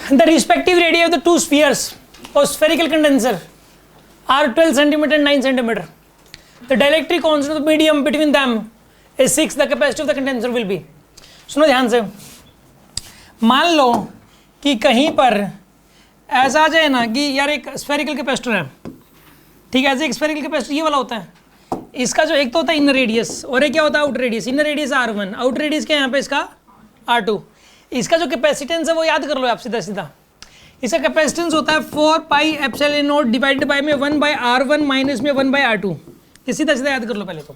The respective radii of the two spheres or spherical condenser are 12 centimeter and 9 centimeter. The dielectric constant of the medium between them is 6. The capacity of the condenser will be. सुनो ध्यान से, मान लो कि कहीं पर ऐसा आ जाए ना कि यार एक स्फेरिकल कैपेसिटर है, ठीक है, ऐसे एक स्फेरिकल कैपेसिटर ये वाला होता है, इसका जो एक तो होता है इनर रेडियस और एक क्या होता है outer radius. Inner radius R1, outer radius क्या है यहाँ पे इसका R2. इसका जो कैपेसिटेंस है वो याद कर लो आप सीधा सीधा. इसका कैपेसिटेंस होता है 4 pi epsilon not divided by में 1 बाय R1 माइनस में 1 बाय R2. ये सीधा सीधा याद कर लो पहले तो.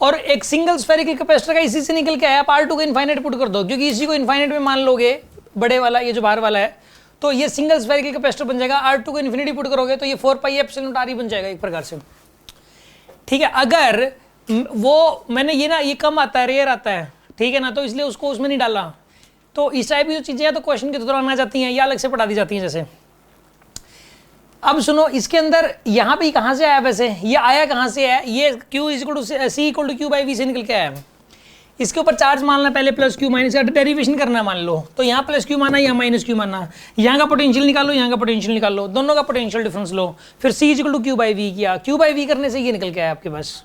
और एक सिंगल स्फेरिकल कैपेसिटर का इसी से निकल के आया, आप R2 को इनफाइनाइट पुट कर दो, क्योंकि इसी को इनफाइनाइट में मान लोगे बड़े वाला ये जो बाहर वाला है, तो ये सिंगल स्फेरिकल कैपेसिटर बन जाएगा. R2 को इन्फिनिटी पुट करोगे तो ये 4 पाई एप्सिलॉन नॉट R बन जाएगा एक प्रकार से, ठीक है. अगर वो मैंने ये ना ये कम आता है, रेयर आता है, ठीक है ना, तो इसलिए उसको उसमें नहीं डाला. तो इस टाइप की जो चीज़ें हैं तो क्वेश्चन के दौरान आ जाती हैं या अलग से पढ़ा दी जाती हैं. जैसे अब सुनो, इसके अंदर यहाँ पे कहाँ से आया, वैसे ये आया कहाँ से है, ये Q is equal to C equal to Q by V से निकल के आया है. इसके ऊपर चार्ज मानना पहले प्लस Q माइनस का डेरिवेशन करना मान लो, तो यहाँ प्लस Q माना यहाँ माइनस Q माना, यहाँ का पोटेंशियल निकालो यहाँ का पोटेंशियल निकालो, दोनों का पोटेंशियल डिफरेंस लो, फिर C is equal to Q by V किया. Q बाई V करने से ये निकल के आया आपके पास.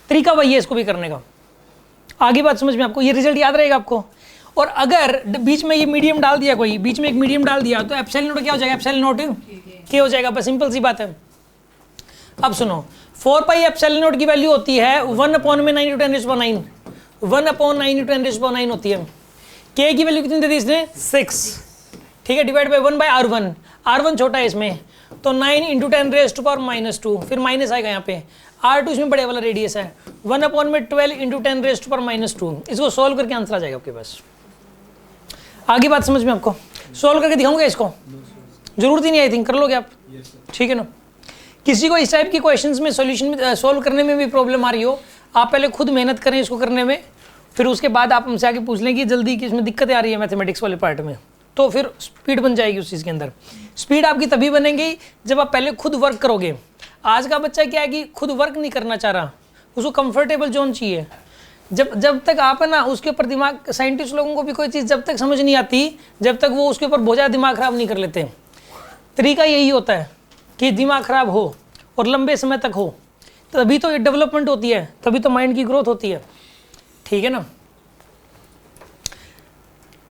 तरीका वही है इसको भी करने का. आगे बात समझ में आपको, ये रिजल्ट याद रहेगा आपको. और अगर बीच में ये मीडियम डाल दिया, कोई बीच में एक मीडियम डाल दिया, तो एप्सिलॉन नॉट क्या हो जाएगा, एप्सिलॉन नॉट K हो जाएगा. बस सिंपल सी बात है. अब सुनो, 4 पाई एप्सिलॉन नॉट की वैल्यू होती है 1 अपॉन में 9 × 10⁹, 1 अपॉन 9 × 10⁹ होती है. K की वैल्यू कितनी दे दी इसने, 6, ठीक है, divide by 1 bye R1. R1 छोटा है इसमें, तो 9 × 10⁻², फिर माइनस आएगा यहाँ पे. R2 इसमें बड़े वाला रेडियस है, 1 अपॉन में 12 × 10⁻². इसको सोल्व करके आंसर आ जाएगा आपके पास. आगे बात समझ में आपको, सोल्व करके दिखाऊंगा इसको, जरूरत ही नहीं, आई थिंक कर लोगे आप, ठीक है ना. किसी को इस टाइप की क्वेश्चंस में सॉल्यूशन में सोल्व करने में भी प्रॉब्लम आ रही हो, आप पहले खुद मेहनत करें इसको करने में, फिर उसके बाद आप हमसे आके पूछ लें कि जल्दी कि इसमें दिक्कतें आ रही है मैथमेटिक्स वाले पार्ट में, तो फिर स्पीड बन जाएगी उस चीज़ के अंदर. स्पीड आपकी तभी बनेगी जब आप पहले खुद वर्क करोगे. आज का बच्चा क्या है कि खुद वर्क नहीं करना चाह रहा, उसको कंफर्टेबल जोन चाहिए. जब तक आप है ना उसके ऊपर दिमाग, साइंटिस्ट लोगों को भी कोई चीज़ जब तक समझ नहीं आती, जब तक वो उसके ऊपर बहुत ज़्यादा दिमाग ख़राब नहीं कर लेते. तरीका यही होता है कि दिमाग ख़राब हो और लंबे समय तक हो, तभी तो ये डेवलपमेंट होती है, तभी तो माइंड की ग्रोथ होती है, ठीक है ना.